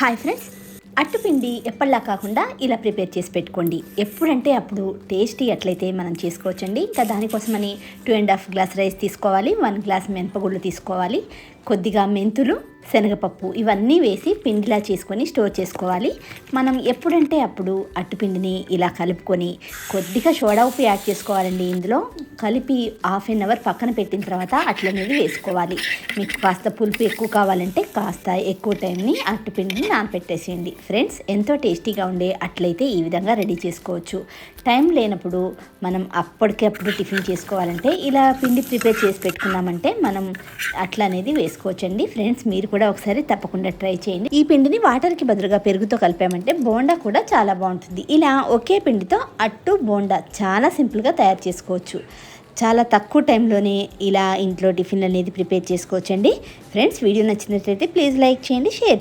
Hi friends, అట్టుపిండి ఎప్పటిలా కాకుండా ఇలా prepare చేసి పెట్టుకోండి. ఎప్పుడంటే అప్పుడు టేస్టీ అట్లయితే మనం చేసుకోవచ్చండి. ఇంకా దానికోసమని 2.5 గ్లాస్ రైస్ తీసుకోవాలి, 1 గ్లాస్ మినపగుళ్ళు తీసుకోవాలి, కొద్దిగా మెంతులు, శనగపప్పు ఇవన్నీ వేసి పిండిలా చేసుకొని స్టోర్ చేసుకోవాలి. మనం ఎప్పుడంటే అప్పుడు అట్టుపిండిని ఇలా కలుపుకొని కొద్దిగా సోడా ఉప్పు యాడ్ చేసుకోవాలండి. ఇందులో కలిపి హాఫ్ అన్ అవర్ పక్కన పెట్టిన తర్వాత అట్లనేది వేసుకోవాలి. మీకు కాస్త పులుపు ఎక్కువ కావాలంటే కాస్త ఎక్కువ టైంని అట్టుపిండిని నానపెట్టేసేయండి. ఫ్రెండ్స్, ఎంతో టేస్టీగా ఉండే అట్లయితే ఈ విధంగా రెడీ చేసుకోవచ్చు. టైం లేనప్పుడు మనం అప్పటికప్పుడు టిఫిన్ చేసుకోవాలంటే ఇలా పిండి ప్రిపేర్ చేసి పెట్టుకున్నామంటే మనం అట్లా అనేది వేసుకోవచ్చండి. ఫ్రెండ్స్, మీరు కూడా ఒకసారి తప్పకుండా ట్రై చేయండి. ఈ పిండిని వాటర్కి బదులుగా పెరుగుతో కలిపామంటే బోండా కూడా చాలా బాగుంటుంది. ఇలా ఒకే పిండితో అట్టు బోండా చాలా సింపుల్గా తయారు చేసుకోవచ్చు. చాలా తక్కువ టైంలోనే ఇలా ఇంట్లో టిఫిన్లు అనేది ప్రిపేర్ చేసుకోవచ్చండి. ఫ్రెండ్స్, వీడియో నచ్చినట్లయితే ప్లీజ్ లైక్ చేయండి, షేర్ చేయండి.